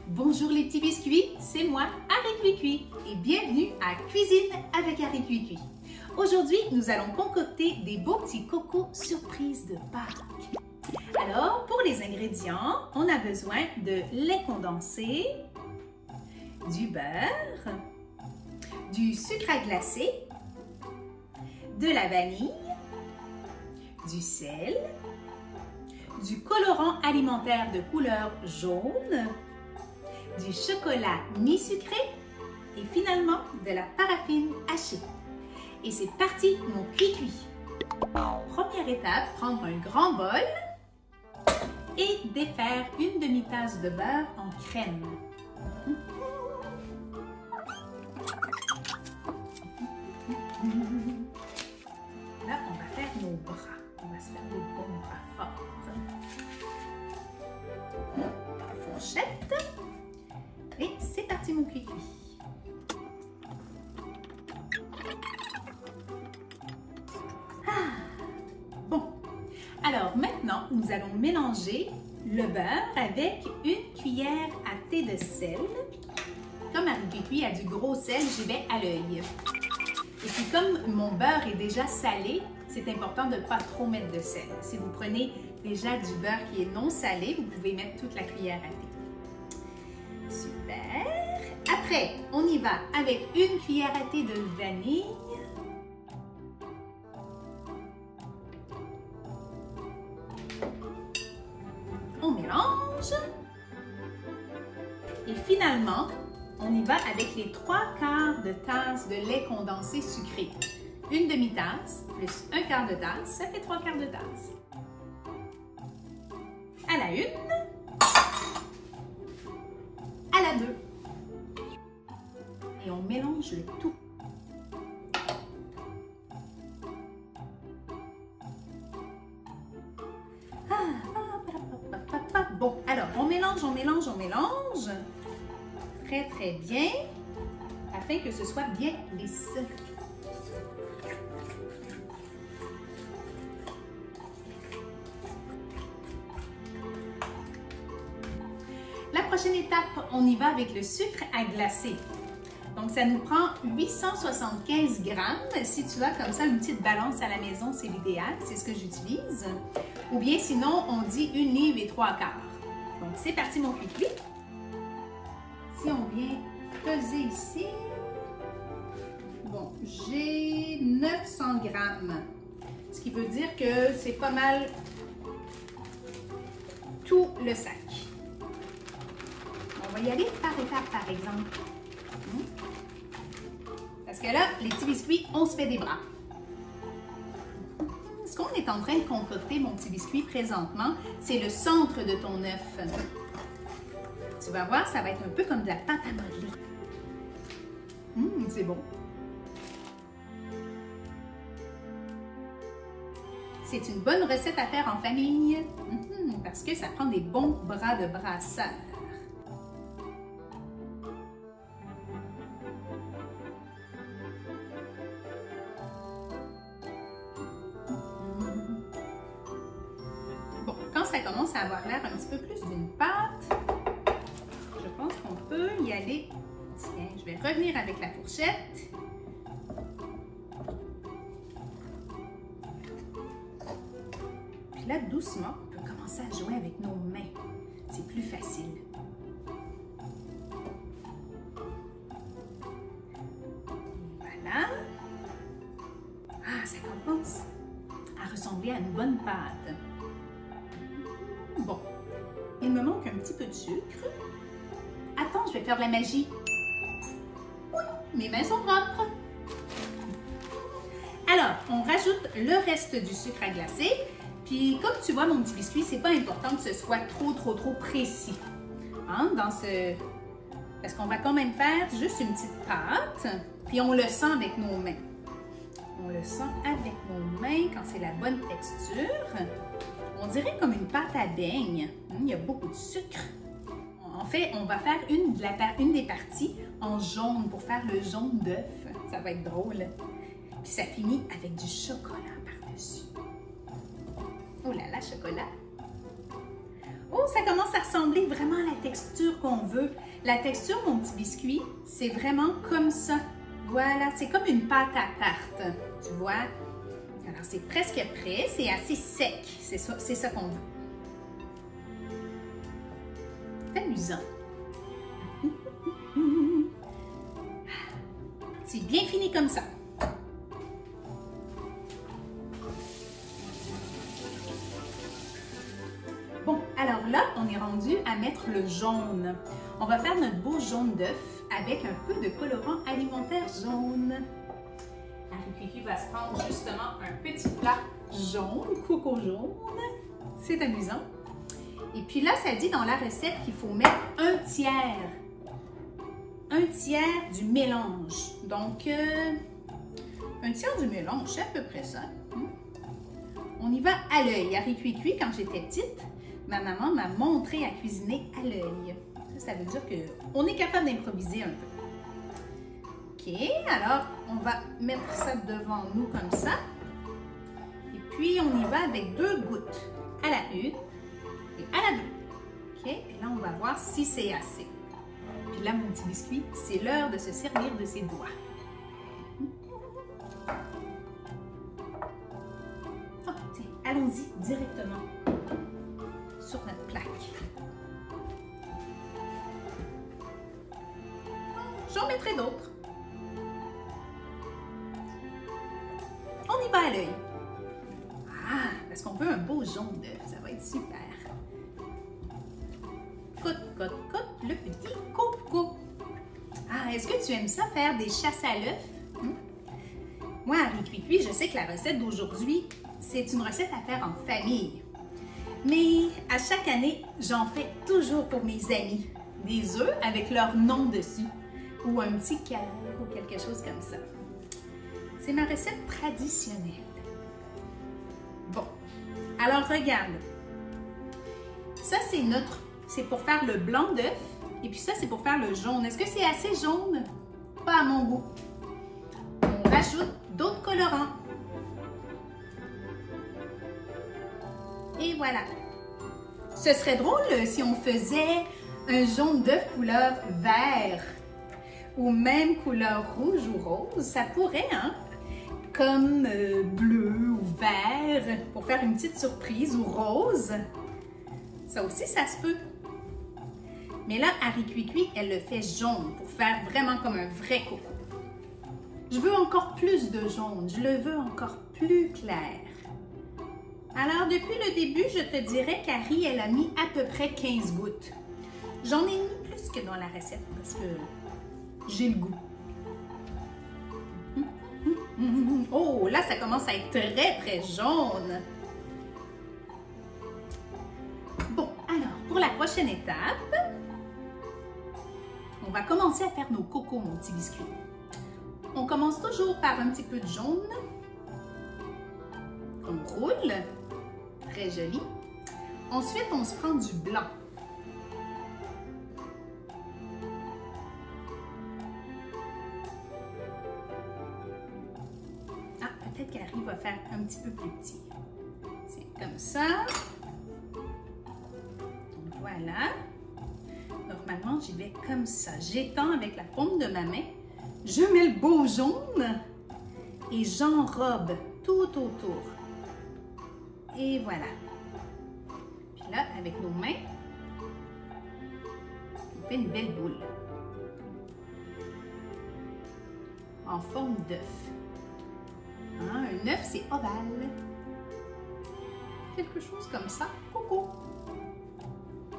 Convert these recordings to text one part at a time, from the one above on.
Bonjour les petits biscuits, c'est moi, Harry Cuicui, et bienvenue à Cuisine avec Harry Cuicui. Aujourd'hui, nous allons concocter des beaux petits cocos surprises de Pâques. Alors, pour les ingrédients, on a besoin de lait condensé, du beurre, du sucre à glacer, de la vanille, du sel, du colorant alimentaire de couleur jaune, du chocolat mi-sucré et finalement de la paraffine hachée. Et c'est parti, mon cuicui! Première étape, prendre un grand bol et défaire une demi-tasse de beurre en crème. Là, on va faire nos bras. On va se faire des bons bras forts. Fourchette. Et c'est parti, mon cuicui. Bon. Alors, maintenant, nous allons mélanger le beurre avec une cuillère à thé de sel. Comme Harry Cuicui a du gros sel, j'y vais à l'œil. Et puis, comme mon beurre est déjà salé, c'est important de ne pas trop mettre de sel. Si vous prenez déjà du beurre qui est non salé, vous pouvez mettre toute la cuillère à thé. Super! Après, on y va avec une cuillère à thé de vanille. On mélange. Et finalement, on y va avec les 3/4 de tasse de lait condensé sucré. Une demi-tasse plus 1/4 de tasse, ça fait 3/4 de tasse. À la une. À la 2. Et on mélange le tout. Bon, alors, on mélange, on mélange, on mélange. Très, très bien. Afin que ce soit bien lisse. La prochaine étape, on y va avec le sucre à glacer. Donc, ça nous prend 875 grammes. Si tu as comme ça une petite balance à la maison, c'est l'idéal. C'est ce que j'utilise. Ou bien sinon, on dit 1 livre et 3/4. Donc, c'est parti, mon cuicui. Si on vient peser ici, bon, j'ai 900 grammes. Ce qui veut dire que c'est pas mal tout le sac. On va y aller par étapes, par exemple. Parce que là, les petits biscuits, on se fait des bras. Ce qu'on est en train de concocter, mon petit biscuit, présentement, c'est le centre de ton œuf. Tu vas voir, ça va être un peu comme de la pâte à modeler. C'est bon. C'est une bonne recette à faire en famille, parce que ça prend des bons bras de brasseur. Bon, quand ça commence à avoir l'air un petit peu plus d'une pâte, je pense qu'on peut y aller. Tiens, je vais revenir avec la fourchette. Puis là, doucement, on peut commencer à jouer avec nos mains. C'est plus facile. Voilà. Ah, ça commence à ressembler à une bonne pâte. Bon, il me manque un petit peu de sucre. Attends, je vais faire de la magie. Oui, mes mains sont propres. Alors, on rajoute le reste du sucre à glacer. Puis, comme tu vois, mon petit biscuit, c'est pas important que ce soit trop précis. Hein, parce qu'on va quand même faire juste une petite pâte. Puis, on le sent avec nos mains. On le sent avec nos mains quand c'est la bonne texture. On dirait comme une pâte à beignes. Il y a beaucoup de sucre. En fait, on va faire une des parties en jaune pour faire le jaune d'œuf. Ça va être drôle. Puis ça finit avec du chocolat par-dessus. Oh là là, chocolat! ça commence à ressembler vraiment à la texture qu'on veut. La texture, mon petit biscuit, c'est vraiment comme ça. Voilà, c'est comme une pâte à tarte, tu vois. Alors, c'est presque prêt, c'est assez sec, c'est ça qu'on veut. C'est amusant. C'est bien fini comme ça. Bon, alors là, on est rendu à mettre le jaune. On va faire notre beau jaune d'œuf avec un peu de colorant alimentaire jaune. Harry va se prendre justement un petit plat jaune, coco jaune. C'est amusant. Et puis là, ça dit dans la recette qu'il faut mettre un tiers du mélange. Donc, un tiers du mélange, c'est à peu près ça. On y va à l'œil. Harry Cuit, quand j'étais petite, ma maman m'a montré à cuisiner à l'œil. Ça veut dire qu'on est capable d'improviser un peu. OK, alors on va mettre ça devant nous comme ça. Et puis on y va avec 2 gouttes à la une et à la deux. OK, et là on va voir si c'est assez. Puis là, mon petit biscuit, c'est l'heure de se servir de ses doigts. Oh, tiens, allons-y directement sur notre plaque. J'en mettrai d'autres. On y va à l'œil. Ah, parce qu'on veut un beau jaune d'œuf, ça va être super. Cote, le petit coco. Ah, est-ce que tu aimes ça, faire des chasses à l'œuf? Moi, Harry Cuit, je sais que la recette d'aujourd'hui, c'est une recette à faire en famille. Mais à chaque année, j'en fais toujours pour mes amis. Des œufs avec leur nom dessus. Ou un petit cœur ou quelque chose comme ça. C'est ma recette traditionnelle. Bon, alors regarde. Ça, c'est pour faire le blanc d'œuf. Et puis ça, c'est pour faire le jaune. Est-ce que c'est assez jaune? Pas à mon goût. On rajoute d'autres colorants. Et voilà. Ce serait drôle si on faisait un jaune d'œuf couleur vert. Ou même couleur rouge ou rose. Ça pourrait, hein? Comme bleu ou vert. Pour faire une petite surprise. Ou rose. Ça aussi, ça se peut. Mais là, Harry Cuit, elle le fait jaune pour faire vraiment comme un vrai coco. Je veux encore plus de jaune. Je le veux encore plus clair. Alors, depuis le début, je te dirais qu'Harry, elle a mis à peu près 15 gouttes. J'en ai mis plus que dans la recette parce que j'ai le goût. Oh, là, ça commence à être très, très jaune. Bon, alors, pour la prochaine étape, on va commencer à faire nos cocos, mon petit biscuit. On commence toujours par un petit peu de jaune. On roule. Très joli. Ensuite, on se prend du blanc. Ah, peut-être qu'Harry va faire un petit peu plus petit. C'est comme ça. Donc voilà. Normalement, j'y vais comme ça. J'étends avec la paume de ma main. Je mets le beau jaune et j'enrobe tout autour. Et voilà. Puis là, avec nos mains, on fait une belle boule. En forme d'œuf. Hein, un œuf, c'est ovale. Quelque chose comme ça. Coucou.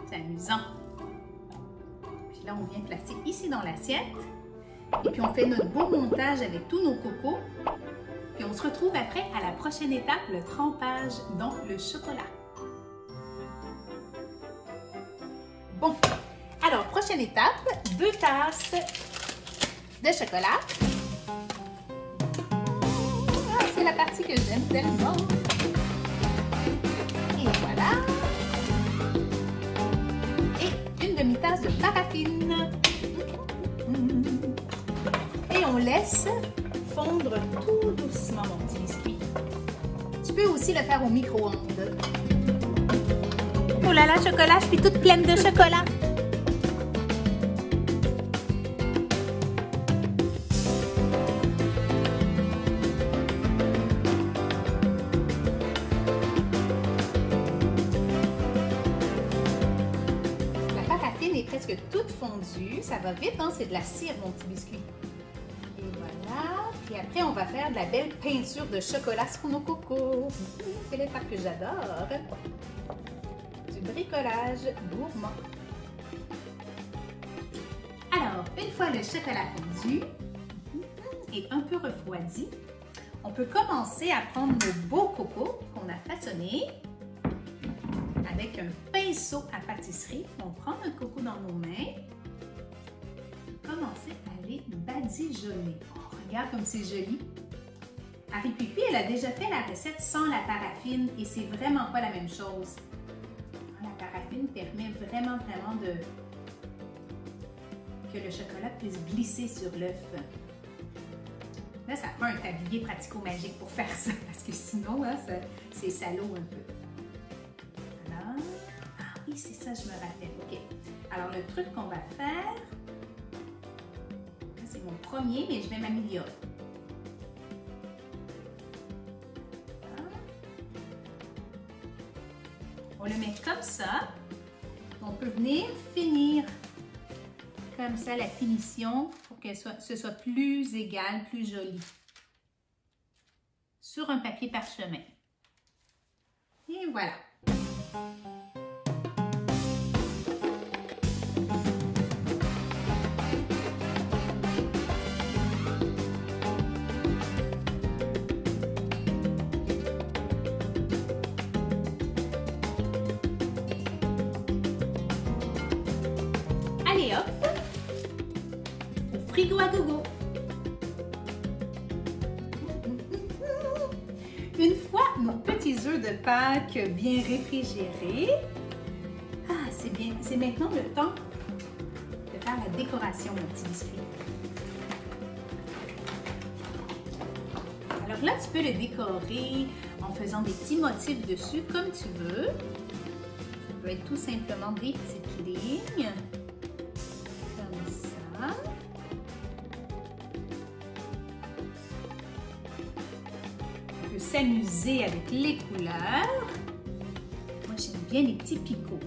C'est amusant. Puis là, on vient placer ici dans l'assiette. Et puis, on fait notre beau montage avec tous nos cocos. Puis, on se retrouve après à la prochaine étape, le trempage dans le chocolat. Bon, alors, prochaine étape, 2 tasses de chocolat. Ah, c'est la partie que j'aime tellement. Et voilà. Et une demi-tasse de paraffine. Et on laisse fondre tout doucement, mon petit biscuit. Tu peux aussi le faire au micro-ondes. Oh là là, chocolat, je suis toute pleine de chocolat. La paraffine est presque toute fondue. Ça va vite, hein? C'est de la cire, mon petit biscuit. Et voilà. Puis après, on va faire de la belle peinture de chocolat sur nos cocos. C'est l'étape que j'adore. Du bricolage gourmand. Alors, une fois le chocolat fondu et un peu refroidi, on peut commencer à prendre nos beaux cocos qu'on a façonnés avec un pinceau à pâtisserie. On prend notre coco dans nos mains et commencer à les badigeonner. Oh, regarde comme c'est joli. Aricuicui, elle a déjà fait la recette sans la paraffine et c'est vraiment pas la même chose. La paraffine permet vraiment que le chocolat puisse glisser sur l'œuf. Là, ça prend un tablier pratico-magique pour faire ça parce que sinon, hein, c'est salaud un peu. Voilà. Ah oui, c'est ça, je me rappelle. OK. Alors, le truc qu'on va faire, c'est mon premier, mais je vais m'améliorer. On le met comme ça. On peut venir finir comme ça la finition pour que ce soit plus égal, plus joli. Sur un papier parchemin. Et voilà. Allez hop, au frigo à gogo. Une fois nos petits œufs de Pâques bien réfrigérés, c'est bien. C'est maintenant le temps de faire la décoration, mon petit biscuit. Alors là, tu peux le décorer en faisant des petits motifs dessus comme tu veux. Ça peut être tout simplement des petites lignes. On peut s'amuser avec les couleurs. Moi, j'aime bien les petits picots.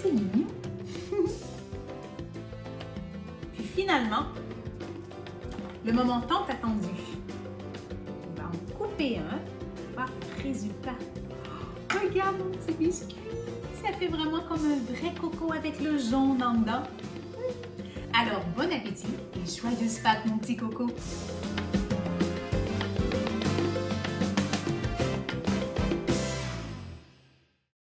C'est mignon. Puis finalement, le moment tant attendu. On va en couper un pour voir le résultat. Oh, regarde mon petit biscuit. Ça fait vraiment comme un vrai coco avec le jaune en dedans. Alors, bon appétit et joyeuse Pâques, mon petit coco.